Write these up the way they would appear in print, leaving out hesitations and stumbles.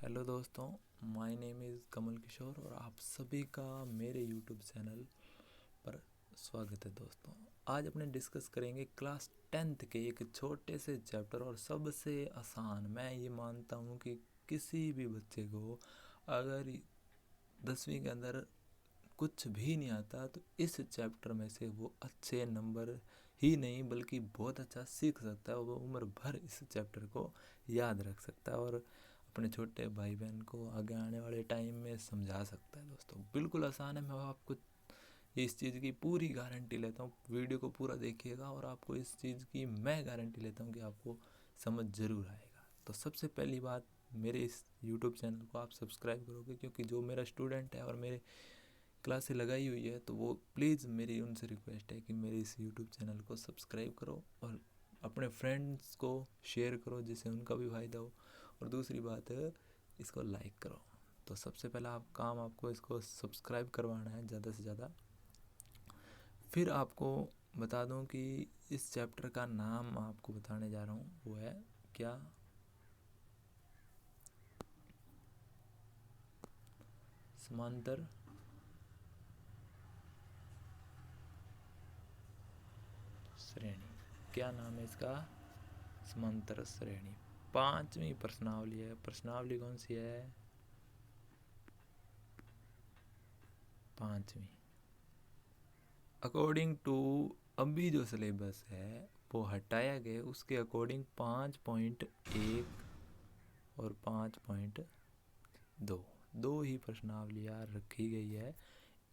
Hello दोस्तों, my name is Kamal Kishore और आप सभी का मेरे यूट्यूब चैनल पर स्वागत है। दोस्तों, आज अपने डिस्कस करेंगे क्लास 10th के एक छोटे से चैप्टर और सबसे आसान। मैं ये मानता हूँ कि किसी भी बच्चे को अगर 10वीं के अंदर कुछ भी नहीं आता तो इस चैप्टर में से वो अच्छे नंबर ही नहीं बल्कि बहुत अच्छा सीख सकता है। वो उम्र भर इस चैप्टर को याद रख सकता है और अपने छोटे भाई बहन को आगे आने वाले टाइम में समझा सकता है। दोस्तों, बिल्कुल आसान है। मैं आपको इस चीज़ की पूरी गारंटी लेता हूँ। वीडियो को पूरा देखिएगा और आपको इस चीज़ की मैं गारंटी लेता हूँ कि आपको समझ ज़रूर आएगा। तो सबसे पहली बात, मेरे इस यूट्यूब चैनल को आप सब्सक्राइब करोगे, क्योंकि जो मेरा स्टूडेंट है और मेरे क्लासें लगाई हुई है तो वो प्लीज़ मेरी उनसे रिक्वेस्ट है कि मेरे इस यूट्यूब चैनल को सब्सक्राइब करो और अपने फ्रेंड्स को शेयर करो जिससे उनका भी फ़ायदा हो। और दूसरी बात है, इसको लाइक करो। तो सबसे पहला काम आपको इसको सब्सक्राइब करवाना है ज़्यादा से ज़्यादा। फिर आपको बता दूं कि इस चैप्टर का नाम आपको बताने जा रहा हूँ, वो है क्या? समांतर श्रेणी। क्या नाम है इसका? समांतर श्रेणी। 5वीं प्रश्नावली है। प्रश्नावली कौन सी है? 5वीं। अकॉर्डिंग टू अभी जो सिलेबस है वो हटाया गया, उसके अकॉर्डिंग 5.1 और 5.2 दो ही प्रश्नावलियाँ रखी गई है।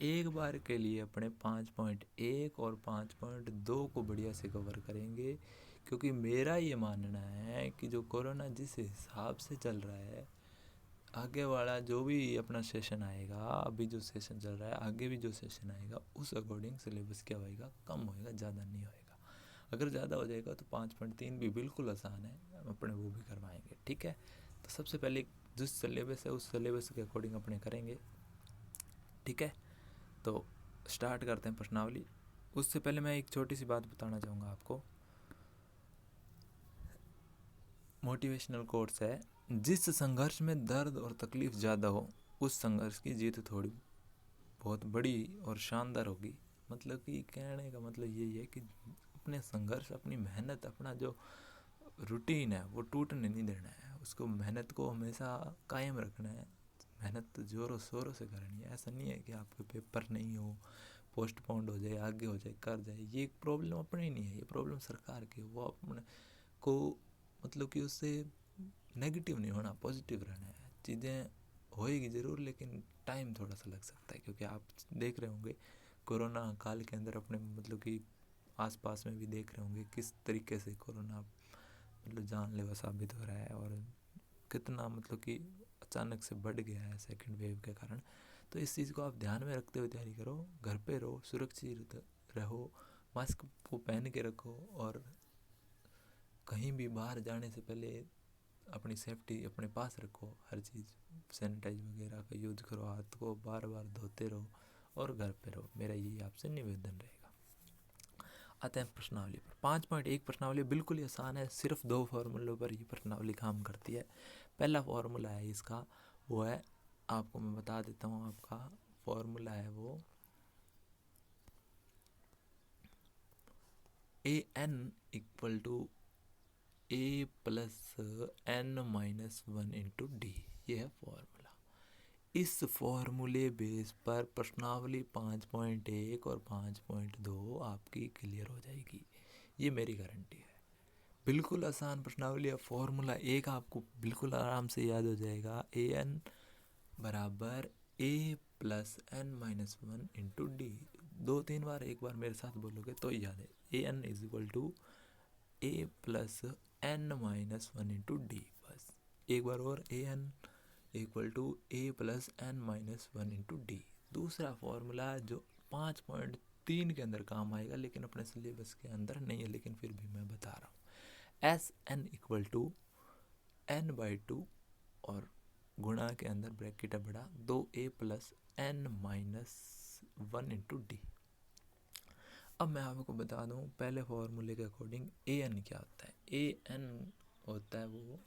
एक बार के लिए अपने 5.1 और 5.2 को बढ़िया से कवर करेंगे, क्योंकि मेरा ये मानना है कि जो कोरोना जिस हिसाब से चल रहा है, आगे वाला जो भी अपना सेशन आएगा, अभी जो सेशन चल रहा है, आगे भी जो सेशन आएगा, उस अकॉर्डिंग सिलेबस क्या होएगा? कम होएगा, ज़्यादा नहीं होएगा। अगर ज़्यादा हो जाएगा तो 5.3 भी बिल्कुल आसान है, अपने वो भी करवाएंगे। ठीक है, तो सबसे पहले जिस सिलेबस है उस सिलेबस के अकॉर्डिंग अपने करेंगे। ठीक है, तो स्टार्ट करते हैं प्रश्नावली। उससे पहले मैं एक छोटी सी बात बताना चाहूँगा आपको। मोटिवेशनल कोट्स है, जिस संघर्ष में दर्द और तकलीफ ज़्यादा हो उस संघर्ष की जीत थोड़ी बहुत बड़ी और शानदार होगी। मतलब कि कहने का मतलब यही है कि अपने संघर्ष, अपनी मेहनत, अपना जो रूटीन है वो टूटने नहीं देना है। उसको मेहनत को हमेशा कायम रखना है। मेहनत ज़ोरों शोरों से करनी है। ऐसा नहीं है कि आपके पेपर नहीं हो, पोस्टपोन्ड हो जाए, आगे हो जाए, कर जाए। ये प्रॉब्लम अपनी नहीं है, ये प्रॉब्लम सरकार की। वो अपने को मतलब कि उससे नेगेटिव नहीं होना, पॉजिटिव रहना है। चीज़ें होएगी ज़रूर, लेकिन टाइम थोड़ा सा लग सकता है, क्योंकि आप देख रहे होंगे कोरोना काल के अंदर अपने मतलब कि आसपास में भी देख रहे होंगे किस तरीके से कोरोना मतलब जानलेवा साबित हो रहा है और कितना मतलब कि अचानक से बढ़ गया है सेकंड वेव के कारण। तो इस चीज़ को आप ध्यान में रखते हुए तैयारी करो। घर पे रहो, सुरक्षित रहो, मास्क को पहन के रखो और कहीं भी बाहर जाने से पहले अपनी सेफ्टी अपने पास रखो। हर चीज़ सैनिटाइज वगैरह का यूज करो, हाथ को बार बार धोते रहो और घर पे रहो। मेरा यही आपसे निवेदन रहेगा। आते हैं प्रश्नावली पर। 5.1 प्रश्नावली बिल्कुल ही आसान है। सिर्फ 2 फॉर्मूलों पर ये प्रश्नावली काम करती है। पहला फॉर्मूला है इसका, वो है, आपको मैं बता देता हूँ। आपका फॉर्मूला है वो an equal to a plus n-1 into D. ये है फॉर्मूला। इस फॉर्मूले बेस पर प्रश्नावली 5.1 और 5.2 आपकी क्लियर हो जाएगी। ये मेरी गारंटी है। बिल्कुल आसान प्रश्नावली है। फॉर्मूला एक आपको बिल्कुल आराम से याद हो जाएगा। ए एन बराबर A plus n-1 into D. 2-3 बार एक बार मेरे साथ बोलोगे तो याद है। A N is equal to A plus n-1 into D. बस एक बार और, A N equal to A plus n-1 into D. दूसरा फॉर्मूला जो 5.3 के अंदर काम आएगा, लेकिन अपने सिलेबस के अंदर नहीं है, लेकिन फिर भी मैं बता रहा हूँ। S N equal to n/2 और गुणा के अंदर ब्रैकेट है बड़ा 2a plus n-1 into D. अब मैं आपको बता दूं पहले फॉर्मूले के अकॉर्डिंग ए एन क्या होता है। ए एन होता है वो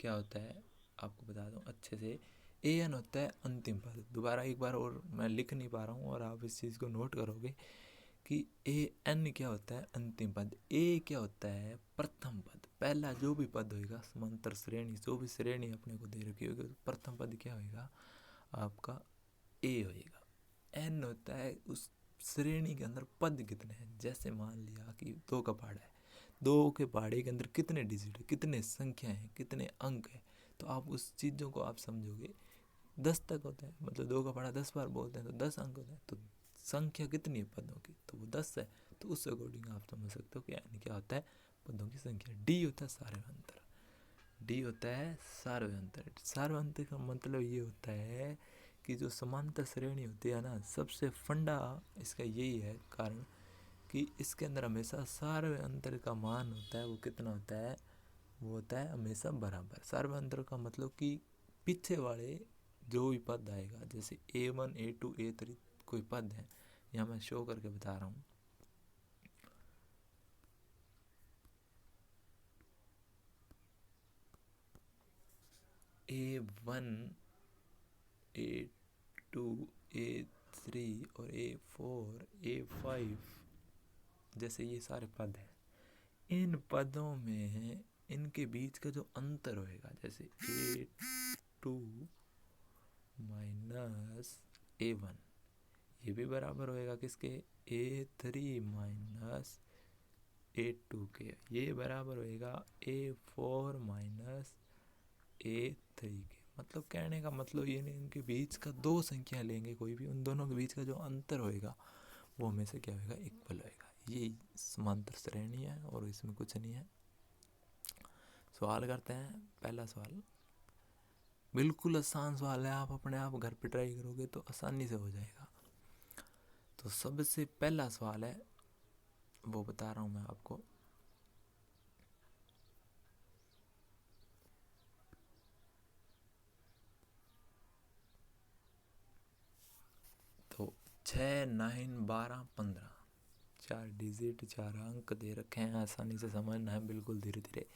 क्या होता है, आपको बता दूं अच्छे से, ए एन होता है अंतिम पद। दोबारा एक बार और मैं लिख नहीं पा रहा हूँ और आप इस चीज़ को नोट करोगे कि ए एन क्या होता है अंतिम पद, ए क्या होता है प्रथम पद। पहला जो भी पद होगा समांतर श्रेणी, जो भी श्रेणी अपने को दे रखी होगी, प्रथम पद क्या होगा आपका ए होएगा। एन होता है उस श्रेणी के अंदर पद कितने हैं। जैसे मान लिया कि 2 का पहाड़ा है, 2 के पहाड़े के अंदर कितने डिजिट है, कितने संख्या हैं, कितने अंक है, तो आप उस चीज़ों को आप समझोगे। 10 तक होता है, मतलब 2 का पहाड़ा 10 बार बोलते हैं तो 10 अंक होता है, तो संख्या कितनी है पदों की, तो वो 10 है। तो उस अकॉर्डिंग आप समझ सकते हो कि यानी क्या होता है पदों की संख्या। डी होता है सार्वंतर, डी होता है सार्वंतर। सार्वंतर का मतलब ये होता है कि जो समांतर श्रेणी होती है ना, सबसे फंडा इसका यही है कारण कि इसके अंदर हमेशा सार्वंतर का मान होता है, वो कितना होता है, वो होता है हमेशा बराबर। सार्वंतर का मतलब कि पीछे वाले जो भी पद आएगा, जैसे A1 A2 A3 कोई पद है, यहाँ मैं शो करके बता रहा हूँ। A1 A2 A3 और A4 A5 जैसे ये सारे पद हैं, इन पदों में इनके बीच का जो अंतर होएगा, जैसे A2 माइनस A1, ये भी बराबर होएगा किसके, A3 माइनस A2 के, ये बराबर होएगा A4 माइनस A3 के। मतलब कहने का मतलब ये नहीं, इनके बीच का 2 संख्या लेंगे कोई भी, उन दोनों के बीच का जो अंतर होएगा वो हमेशा क्या होएगा, इक्वल होएगा। ये समांतर श्रेणी है और इसमें कुछ नहीं है। सवाल करते हैं। पहला सवाल बिल्कुल आसान सवाल है, आप अपने आप घर पे ट्राई करोगे तो आसानी से हो जाएगा। तो सबसे पहला सवाल है वो बता रहा हूँ मैं आपको। तो 6 9 12 15 4 डिजिट 4 अंक दे रखे हैं, आसानी से समझना है बिल्कुल धीरे धीरे।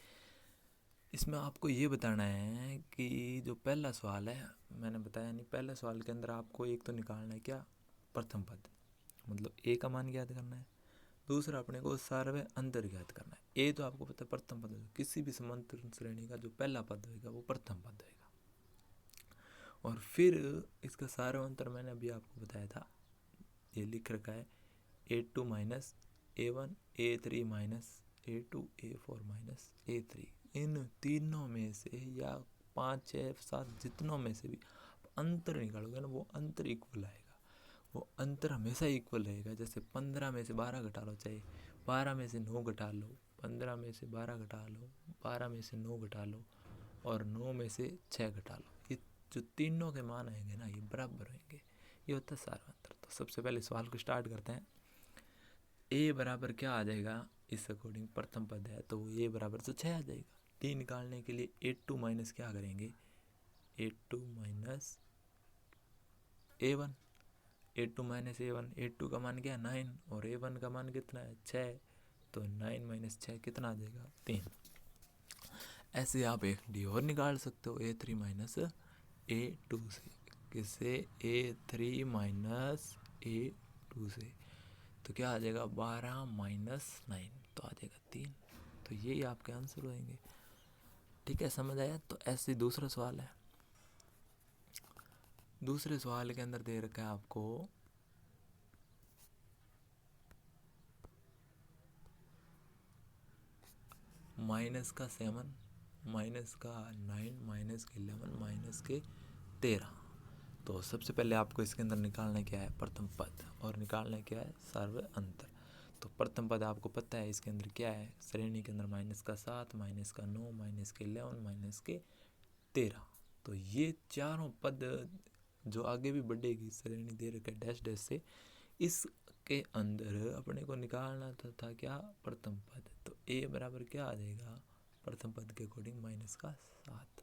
इसमें आपको ये बताना है कि जो पहला सवाल है मैंने बताया नहीं, पहला सवाल के अंदर आपको एक तो निकालना है क्या, प्रथम पद, मतलब ए का मान ज्ञात करना है। दूसरा अपने को सार्वय अंतर ज्ञात करना है। ए तो आपको पता है प्रथम पद है, किसी भी समांतर श्रेणी का जो पहला पद होगा वो प्रथम पद होगा। और फिर इसका सार्वय अंतर मैंने अभी आपको बताया था, ये लिख रखा है A2 minus A1 A3 minus A2 A4 minus A3। इन तीनों में से या 5 6 7 जितनों में से भी अंतर निकालोगे ना, वो अंतर इक्वल आएगा, वो अंतर हमेशा इक्वल रहेगा। जैसे 15 में से 12 घटा लो, चाहे 12 में से 9 घटा लो, 15 में से 12 घटा लो, 12 में से 9 घटा लो और 9 में से 6 घटा लो, ये जो तीनों के मान आएंगे ना ये बराबर होंगे, ये होता है सार्वंतर। तो सबसे पहले सवाल को स्टार्ट करते हैं। ए बराबर क्या आ जाएगा, इस अकॉर्डिंग प्रथम पद है तो ए बराबर तो 6 आ जाएगा। डी निकालने के लिए A2 माइनस क्या करेंगे, A2 minus A1, A2 minus A1, A2 का मान क्या है 9 और A1 का मान कितना है 6, तो 9 माइनस 6 कितना आ जाएगा 3। ऐसे आप एक डी और निकाल सकते हो, A3 माइनस A2 से, किससे, A3 माइनस A2 से, तो क्या आ जाएगा 12 माइनस 9, तो आ जाएगा 3। तो यही आपके आंसर होंगे। ठीक है, समझ आया। तो ऐसे दूसरा सवाल है। दूसरे सवाल के अंदर दे रखा है आपको माइनस का 7 माइनस का 9 माइनस के 11 माइनस के 13। तो सबसे पहले आपको इसके अंदर निकालना क्या है, प्रथम पद, और निकालना क्या है सार्वय अंतर। तो प्रथम पद आपको पता है इसके अंदर क्या है, श्रेणी के अंदर माइनस का 7 माइनस का 9 माइनस के 11 माइनस के 13। तो ये चारों पद जो आगे भी बढ़ेगी श्रेणी दे रखा है डैश डैश से, इसके अंदर अपने को निकालना था क्या, प्रथम पद। तो ए बराबर क्या आ जाएगा प्रथम पद के अकॉर्डिंग माइनस का 7।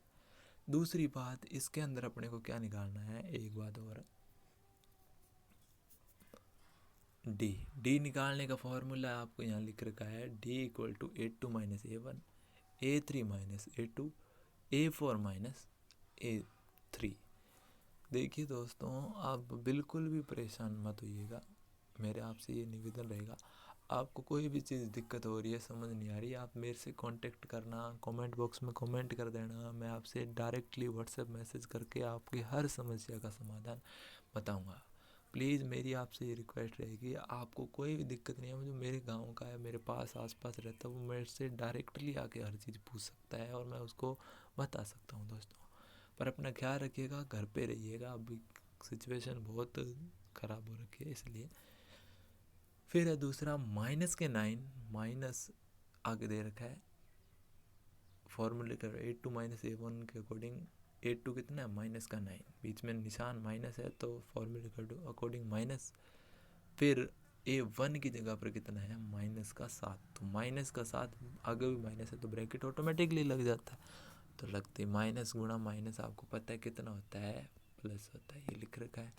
दूसरी बात इसके अंदर अपने को क्या निकालना है, एक बात और, डी निकालने का फॉर्मूला आपको यहाँ लिख रखा है, D equal to A2 minus A1 A3 minus A2 A4 minus A3। देखिए दोस्तों, आप बिल्कुल भी परेशान मत होइएगा, मेरे आपसे ये निवेदन रहेगा, आपको कोई भी चीज़ दिक्कत हो रही है, समझ नहीं आ रही, आप मेरे से कांटेक्ट करना, कमेंट बॉक्स में कमेंट कर देना, मैं आपसे डायरेक्टली व्हाट्सएप मैसेज करके आपकी हर समस्या का समाधान बताऊंगा। प्लीज़ मेरी आपसे ये रिक्वेस्ट रहेगी, आपको कोई भी दिक्कत नहीं है, जो मेरे गांव का है, मेरे पास आसपास रहता है, वो मेरे से डायरेक्टली आके हर चीज़ पूछ सकता है और मैं उसको बता सकता हूँ दोस्तों। पर अपना ख्याल रखिएगा, घर पे रहिएगा, अभी सिचुएशन बहुत ख़राब हो रखी है इसलिए। फिर है दूसरा -9, माइनस आगे दे रखा है, फॉर्मूले का A2 - A1 के अकॉर्डिंग A2 कितना है -9, बीच में निशान माइनस है तो फॉर्मूले के अकॉर्डिंग माइनस। फिर A1 की जगह पर कितना है -7, तो -7 आगे भी माइनस है तो ब्रैकेट ऑटोमेटिकली लग जाता है, तो लगते माइनस गुणा माइनस आपको पता है कितना होता है, प्लस होता है, ये लिख रखा है,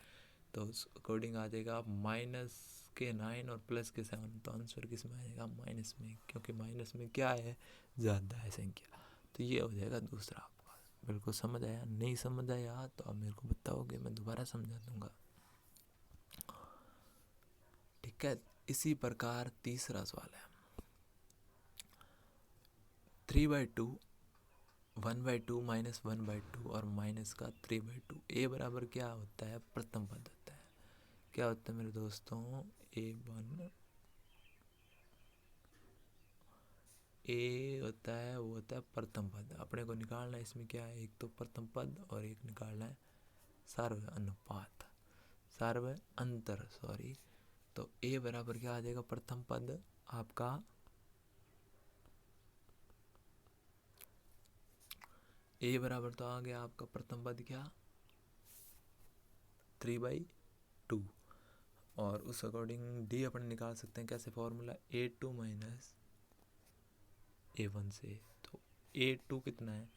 तो उस अकॉर्डिंग आ जाएगा -9 और +7, तो आंसर किस में आएगा माइनस में, क्योंकि माइनस में क्या है, ज़्यादा है संख्या, तो ये हो जाएगा दूसरा। आपका बिल्कुल समझ आया? नहीं समझ आया तो आप मेरे को बताओगे, मैं दोबारा समझा दूंगा, ठीक है। इसी प्रकार तीसरा सवाल है 3/2, 1/2 -1/2 और माइनस का 3/2, ए बराबर क्या होता है, प्रथम पद होता है। क्या होता है मेरे दोस्तों, ए होता है, वो होता है प्रथम पद। अपने को निकालना है इसमें क्या है, एक तो प्रथम पद और एक निकालना है सार्व अनुपात, सार्व अंतर, सॉरी। तो ए बराबर क्या आ जाएगा, प्रथम पद आपका ए बराबर तो आ गया आपका प्रथम पद क्या 3/2, और उस अकॉर्डिंग डी अपन निकाल सकते हैं कैसे, फॉर्मूला A2 - A1 से। तो A2 कितना है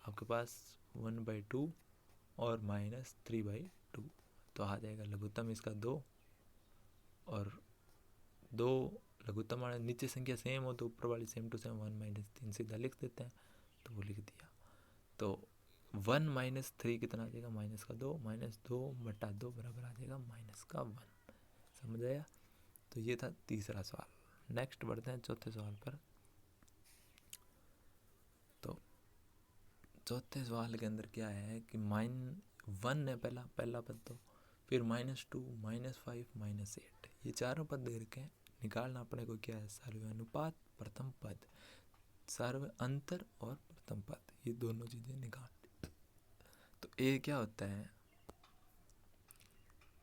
आपके पास 1/2 और -3/2, तो आ जाएगा लघुत्तम इसका 2, और 2 लघुत्तम वाला नीचे संख्या सेम हो तो ऊपर वाली सेम टू सेम, 1 - 3 सीधा लिख देते हैं, तो वो लिख दिया। तो 1 - 3 कितना आ जाएगा, माइनस का 2, -2/2 बराबर आ जाएगा -1। समझ आया? तो ये था तीसरा सवाल। नेक्स्ट बढ़ते हैं चौथे सवाल पर। तो चौथे सवाल के अंदर क्या है कि -1 है पहला पद, तो फिर -2, -5, -8, ये चारों पद दे रखे हैं। निकालना अपने को क्या है, सार्व अनुपात, प्रथम पद, सार्व अंतर और प्रथम पद, ये दोनों चीजें निकाल। तो ए क्या होता है,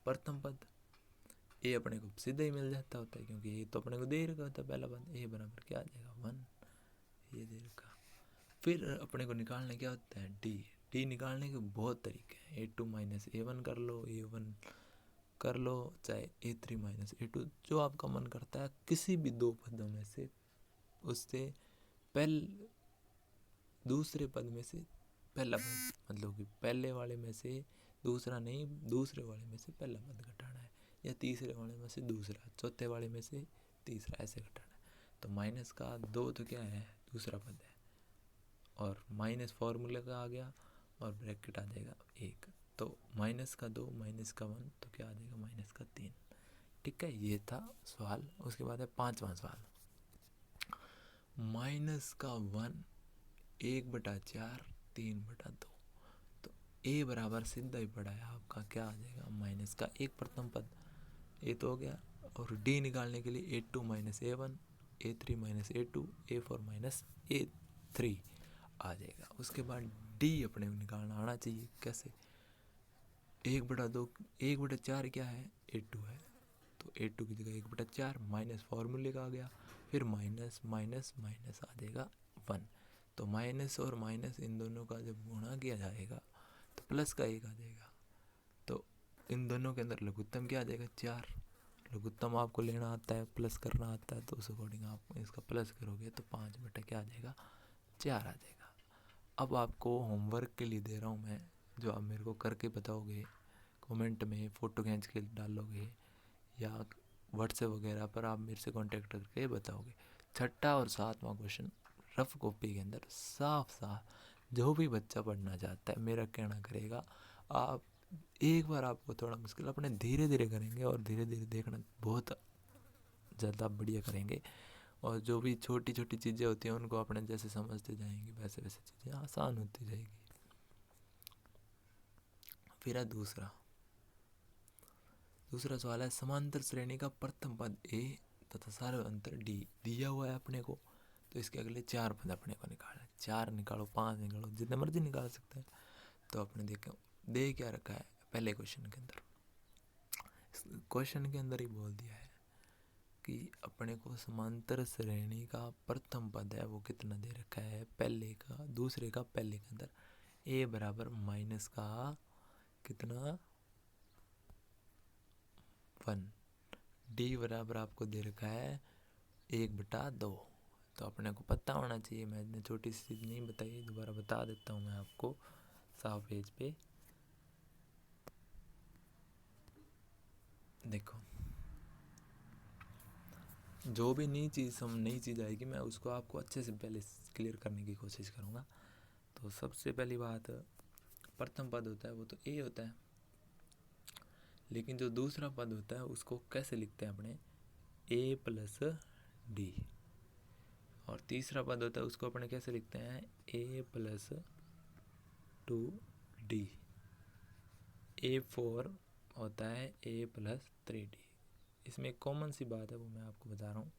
प्रथम पद, ए अपने को सीधा ही मिल जाता होता है, क्योंकि ये तो अपने को दे ही रखा होता है पहला पद, ए बराबर क्या आ जाएगा 1, ये दे रखा। फिर अपने को निकालना क्या होता है, डी। डी निकालने के बहुत तरीके हैं, A2 - A1 कर लो, A1 कर लो, चाहे A3 - A2, जो आपका मन करता है, किसी भी दो पदों में से, उससे दूसरे पद में से पहला पद, मतलब कि पहले वाले में से दूसरा नहीं, दूसरे वाले में से पहला पद घटाना है, या तीसरे वाले में से दूसरा, चौथे वाले में से तीसरा, ऐसे घटाना है। तो माइनस का 2 तो क्या है, दूसरा पद है, और माइनस फॉर्मूले का आ गया, और ब्रैकेट आ जाएगा 1, तो -2 -1, तो क्या आ जाएगा -3। ठीक है, ये था सवाल। उसके बाद है पांचवा सवाल, -1 1/4 3/2, तो ए बराबर सीधा ही पड़ा है आपका, क्या आ जाएगा, माइनस का 1 प्रथम पद, ए तो हो गया, और डी निकालने के लिए A2 - A1, A3 - A2, A4 - A3 आ जाएगा। उसके बाद डी अपने को निकालना आना चाहिए, कैसे, 1/2, 1/4 क्या है, A2 है, तो A2 की जगह 1/4 माइनस फॉर्मूले का आ गया, फिर माइनस माइनस माइनस आ जाएगा 1, तो माइनस और माइनस इन दोनों का जब गुणा किया जाएगा तो प्लस का 1 आ जाएगा, तो इन दोनों के अंदर लघुत्तम क्या आ जाएगा 4। लघुत्तम आपको लेना आता है, प्लस करना आता है, तो उस अकॉर्डिंग आप इसका प्लस करोगे तो 5 क्या आ जाएगा 4 आ जाएगा। अब आपको होमवर्क के लिए दे रहा हूँ मैं, जो आप मेरे को करके बताओगे, कमेंट में फ़ोटो खींच के डालोगे, या व्हाट्सएप वगैरह पर आप मेरे से कांटेक्ट करके बताओगे। छठा और सातवां क्वेश्चन रफ कॉपी के अंदर साफ साफ जो भी बच्चा पढ़ना चाहता है मेरा कहना करेगा, आप एक बार आपको थोड़ा मुश्किल अपने धीरे धीरे करेंगे और धीरे धीरे देखना बहुत ज़्यादा बढ़िया करेंगे। और जो भी छोटी छोटी चीज़ें होती हैं उनको अपने जैसे समझते जाएंगे वैसे वैसे चीज़ें आसान होती जाएगी। फिर है दूसरा सवाल है, समांतर श्रेणी का प्रथम पद ए तथा सार्वंतर डी दिया हुआ है अपने को, तो इसके अगले 4 पद अपने को निकालना। 4 निकालो, 5 निकालो, जितने मर्जी निकाल सकते हैं। तो अपने दे क्या रखा है पहले क्वेश्चन के अंदर, क्वेश्चन के अंदर ही बोल दिया है कि अपने को समांतर श्रेणी का प्रथम पद है वो कितना दे रखा है, पहले का दूसरे का पहले के अंदर ए बराबर माइनस का कितना 1, डी बराबर आपको दे रखा है 1/2। तो अपने को पता होना चाहिए, मैं इतनी छोटी सी चीज़ नहीं बताई, दोबारा बता देता हूँ मैं आपको साफ पेज पे। देखो जो भी नई चीज़ आएगी मैं उसको आपको अच्छे से पहले क्लियर करने की कोशिश करूँगा। तो सबसे पहली बात, प्रथम पद होता है वो तो ए होता है, लेकिन जो दूसरा पद होता है उसको कैसे लिखते हैं अपने, ए प्लस डी। और तीसरा पद होता है उसको अपने कैसे लिखते हैं, ए प्लस 2d। A4 होता है ए प्लस 3d। इसमें एक कॉमन सी बात है वो मैं आपको बता रहा हूँ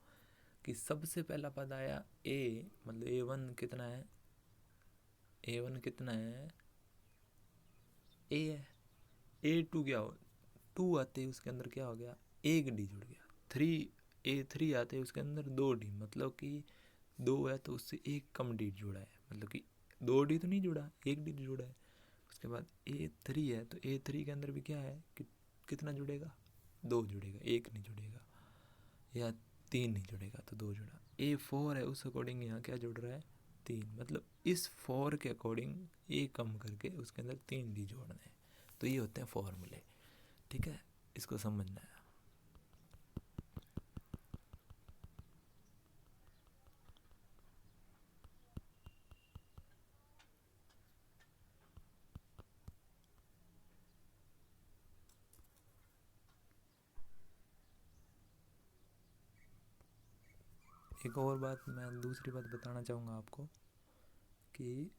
कि सबसे पहला पद आया ए, मतलब A1 कितना है, A1 कितना है, ए है। A2 क्या हो, 2 आते ही उसके अंदर क्या हो गया, एक डी जुड़ गया। 3 आते हैं उसके अंदर 2d, मतलब कि 2 है तो उससे एक कम डी जुड़ा है, मतलब कि 2d तो नहीं जुड़ा, एक डी जुड़ा है। उसके बाद A3 है तो A3 के अंदर भी क्या है कि कितना जुड़ेगा, 2 जुड़ेगा, एक नहीं जुड़ेगा, या 3 नहीं जुड़ेगा तो 2 जुड़ा। A4 है उस अकॉर्डिंग यहाँ क्या जुड़ रहा है, 3, मतलब इस 4 के अकॉर्डिंग ए कम करके उसके अंदर 3 डी जोड़ना है। तो ये होते हैं फॉर्मूले, ठीक है, इसको समझना है। एक और बात, मैं दूसरी बात बताना चाहूँगा आपको कि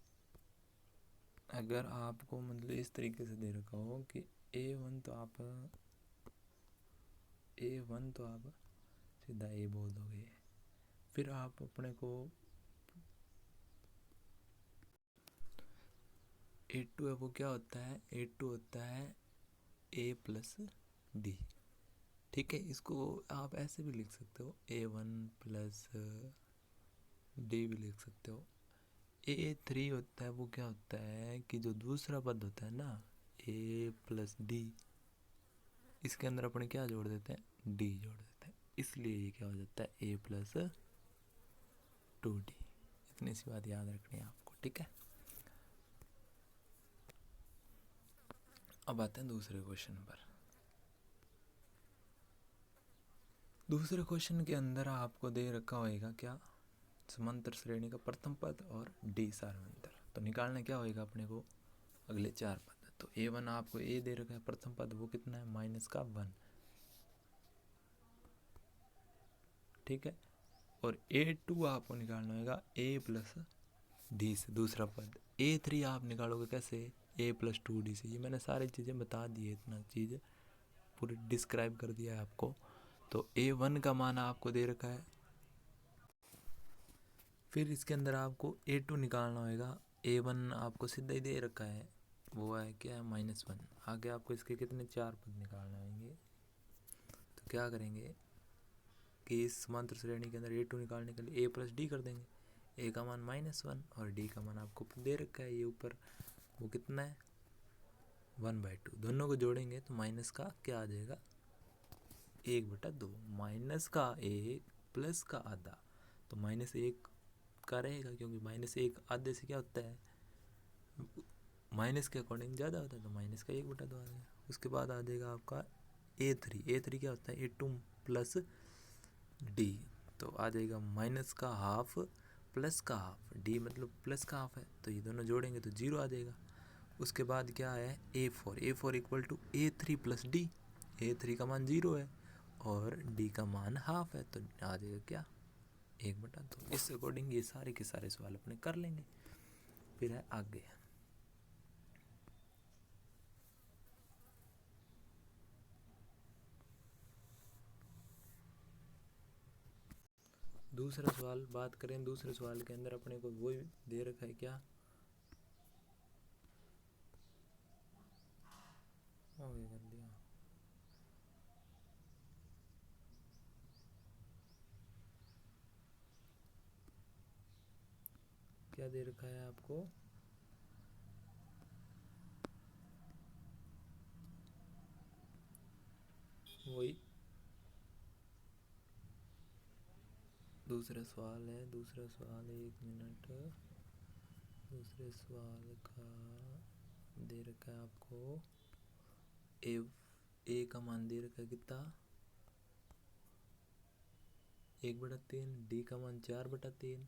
अगर आपको मतलब इस तरीके से दे रखा हो कि A1 तो आप सीधा ए बोल दोगे, फिर आप अपने को A2 है वो क्या होता है, A2 होता है ए प्लस डी, ठीक है। इसको आप ऐसे भी लिख सकते हो, A1 प्लस डी भी लिख सकते हो। A3 होता है वो क्या होता है कि जो दूसरा पद होता है ना ए प्लस डी, इसके अंदर अपने क्या जोड़ देते हैं, डी जोड़ देते हैं, इसलिए ये क्या हो जाता है ए प्लस 2d। इतनी सी बात याद रखनी है आपको, ठीक है। अब आते हैं दूसरे क्वेश्चन पर। दूसरे क्वेश्चन के अंदर आपको दे रखा होगा क्या, समांतर श्रेणी का प्रथम पद और डी सार्वंतर। तो निकालना क्या होगा अपने को, अगले 4 पद। तो A1 आपको ए दे रखा है प्रथम पद, वो कितना है माइनस का 1, ठीक है। और A2 आपको निकालना होगा ए प्लस डी से दूसरा पद। A3 आप निकालोगे कैसे, ए प्लस 2d से। ये मैंने सारी चीज़ें बता दी है, इतना चीज़ पूरी डिस्क्राइब कर दिया है आपको। तो A1 का मान आपको दे रखा है, फिर इसके अंदर आपको A2 निकालना होगा। A1 आपको सीधा ही दे रखा है, वो है क्या है -1। आगे आपको इसके कितने 4 पद निकालने होंगे। तो क्या करेंगे कि इस समांतर श्रेणी के अंदर A2 निकालने के लिए a प्लस डी कर देंगे। a का मान -1 और d का मान आपको दे रखा है ये ऊपर, वो कितना है 1/2। दोनों को जोड़ेंगे तो माइनस का क्या आ जाएगा 1/2, माइनस का 1 प्लस का आधा, तो -1 का रहेगा, क्योंकि -1 आधे से क्या होता है, माइनस के अकॉर्डिंग ज़्यादा होता है, तो माइनस का 1/2 आ जाएगा। उसके बाद आ जाएगा आपका A3 क्या होता है A2 प्लस डी, तो आ जाएगा माइनस का हाफ प्लस का हाफ, डी मतलब प्लस का हाफ है, तो ये दोनों जोड़ेंगे तो 0 आ जाएगा। उसके बाद क्या है A4 equal to A3 plus D, A3 का मान 0 है और डी का मान हाफ है, तो आ जाएगा क्या 1/2। इस अकॉर्डिंग ये सारे के सारे सवाल अपने कर लेंगे। फिर है आगे दूसरा सवाल। बात करें दूसरे सवाल के अंदर अपने को वही दे रखा है, क्या कर दिया, क्या दे रखा है आपको, वही दूसरा सवाल है। दूसरा सवाल 1 मिनट, दूसरे सवाल का दे रखा है आपको ए का मान दे रखा है कितना 1/3, डी का मान 4/3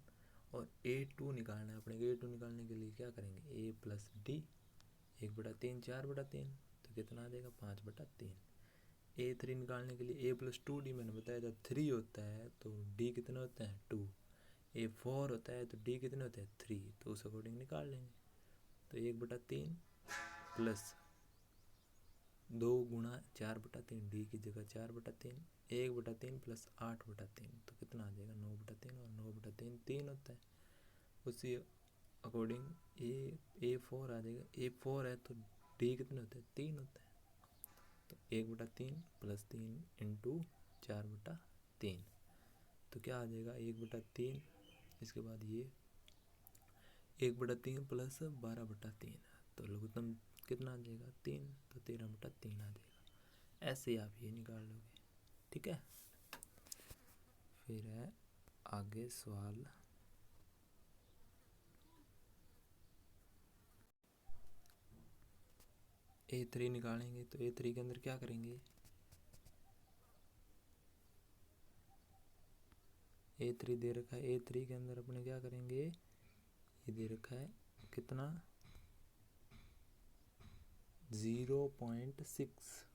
और A2 निकालना है अपने। A2 निकालने के लिए क्या करेंगे, A प्लस डी 1/3 4/3, तो कितना आ जाएगा 5/3। A3 निकालने के लिए A प्लस 2D मैंने बताया था 3 होता है, तो D कितना होता है 2। A4 होता है तो D कितने होते हैं 3, तो उस अकॉर्डिंग निकाल लेंगे। तो 1/3 प्लस 2 गुणा 4/3, डी की जगह 4/3, 1/3 प्लस 8/3, तो कितना आ जाएगा 9/3, और 9/3 3 होता है। उसी अकॉर्डिंग A4 आ जाएगा, A4 है तो डी कितने होते हैं 3 होता है, तो 1/3 प्लस 3 इंटू 4/3, तो क्या आ जाएगा 1/3, इसके बाद ये 1/3 प्लस 12/3, तो लघुत्तम कितना आ जाएगा 3, तो 13/3 आ जाएगा। ऐसे ही आप ये निकाल लोगे, ठीक है। फिर है आगे सवाल A3 निकालेंगे, तो A3 के अंदर क्या करेंगे, A3 दे रखा है, A3 के अंदर अपने क्या करेंगे, ये दे रखा है कितना 0.6,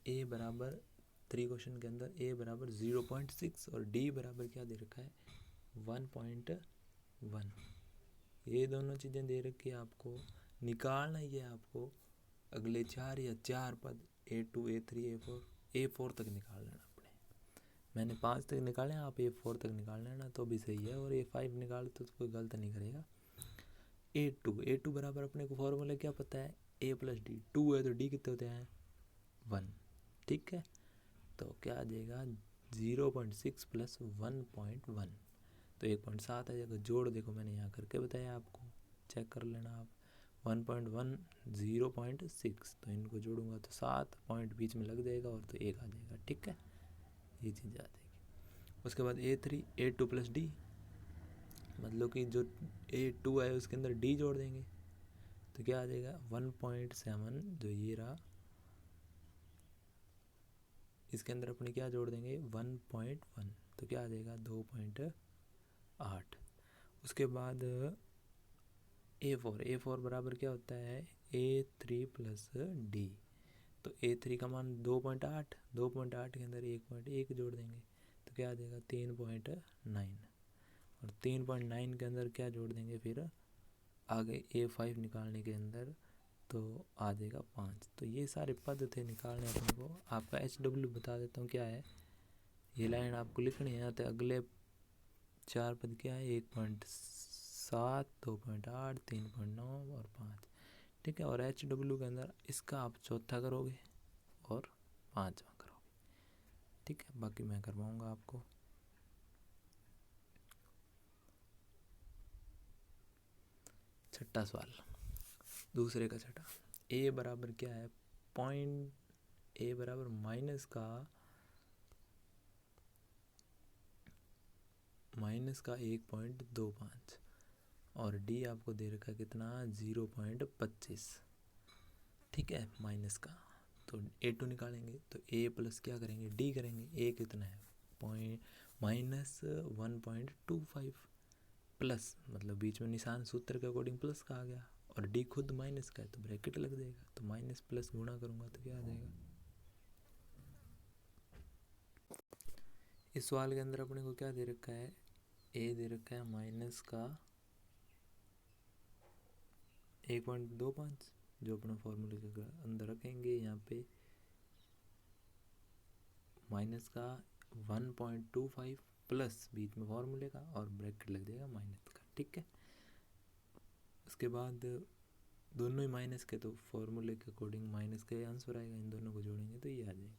A बराबर 3 क्वेश्चन के अंदर A बराबर 0.6 और D बराबर क्या दे रखा है 1.1। ये दोनों चीज़ें दे रखी है आपको, निकालना ही है आपको अगले 4 पद A2 A3 A4 तक निकाल लेना अपने। मैंने 5 तक निकाले, आप A4 तक निकाल लेना तो भी सही है, और A5 निकाल तो कोई गलत नहीं करेगा। A2 बराबर अपने को फॉर्मूला क्या पता है, A प्लस डी, 2 है तो D कितने होते हैं 1, ठीक है। तो क्या आ जाएगा 0.6 प्लस 1.1, तो 1.7 आ जाएगा। जोड़ देखो मैंने यहाँ करके बताया आपको, चेक कर लेना आप। 1.1 0.6, तो इनको जोड़ूंगा तो 7 पॉइंट बीच में लग जाएगा और तो 1 आ जाएगा, ठीक है, ये चीज़ आ जाएगी। उसके बाद A3 A2 प्लस डी, मतलब कि जो A2 है उसके अंदर D जोड़ देंगे तो क्या आ जाएगा 1.7, जो ये रहा इसके अंदर अपने क्या जोड़ देंगे 1.1, तो क्या आ जाएगा 2.8। उसके बाद A4 बराबर क्या होता है A3 प्लस डी, तो A3 का मान 2.8 के अंदर 1.1 जोड़ देंगे तो क्या आ जाएगा 3.9, और 3.9 के अंदर क्या जोड़ देंगे फिर आगे A5 निकालने के अंदर, तो आ जाएगा 5। तो ये सारे पद थे निकालने अपने को। आपका HW बता देता हूँ क्या है, ये लाइन आपको लिखनी है। तो अगले 4 पद क्या है 1.7 2.8 3.9 और 5, ठीक है। और HW के अंदर इसका आप चौथा करोगे और 5वां करोगे, ठीक है। बाकी मैं करवाऊँगा आपको। छठा सवाल, दूसरे का छठा, A बराबर क्या है A बराबर माइनस का 1.25 और D आपको दे रखा कितना 0.25, ठीक है, माइनस का। तो A2 निकालेंगे तो A प्लस क्या करेंगे D करेंगे। A कितना है -1.25 प्लस, मतलब बीच में निशान सूत्र के अकॉर्डिंग प्लस का आ गया, और डी खुद माइनस का है तो ब्रैकेट लग जाएगा, तो माइनस प्लस गुणा करूँगा तो क्या आ जाएगा। इस सवाल के अंदर अपने को क्या दे रखा है, ए दे रखा है माइनस का 1.25, जो अपना फॉर्मूले के अंदर रखेंगे यहाँ पे माइनस का 1.25 प्लस बीच में फॉर्मूले का और ब्रैकेट लग जाएगा माइनस का, ठीक है। उसके बाद दोनों ही माइनस के, तो फॉर्मूले के अकॉर्डिंग माइनस का आंसर आएगा, इन दोनों को जोड़ेंगे तो ये आ जाएगा,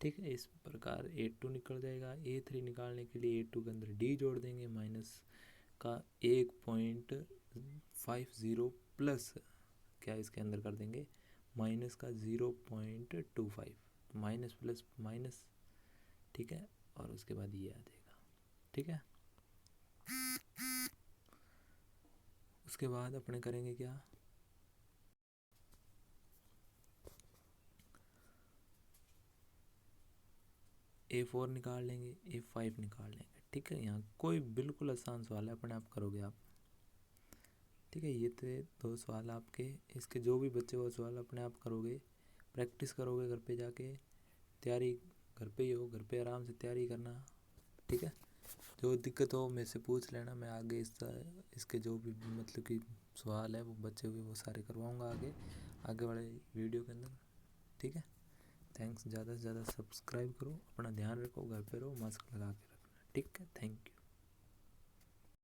ठीक है। इस प्रकार A2 निकल जाएगा। A3 निकालने के लिए A2 के अंदर D जोड़ देंगे, माइनस का 1.50 प्लस क्या इसके अंदर कर देंगे माइनस का 0.25, माइनस प्लस माइनस, ठीक है, और उसके बाद ये आ जाएगा, ठीक है। उसके बाद अपने करेंगे क्या, A4 निकाल लेंगे, A5 निकाल लेंगे, ठीक है। यहाँ कोई बिल्कुल आसान सवाल है, अपने आप करोगे आप, ठीक है। ये थे 2 सवाल आपके, इसके जो भी बच्चे वो सवाल अपने आप करोगे, प्रैक्टिस करोगे घर पे जाके, तैयारी घर पे ही हो, घर पे आराम से तैयारी करना, ठीक है। जो दिक्कत हो मेरे से पूछ लेना, मैं आगे इसके जो भी मतलब कि सवाल है वो बचे हुए वो सारे करवाऊँगा आगे वाले वीडियो के अंदर, ठीक है। थैंक्स, ज़्यादा से ज़्यादा सब्सक्राइब करो, अपना ध्यान रखो, घर पे रहो, मास्क लगा के रखना, ठीक है। Thank you.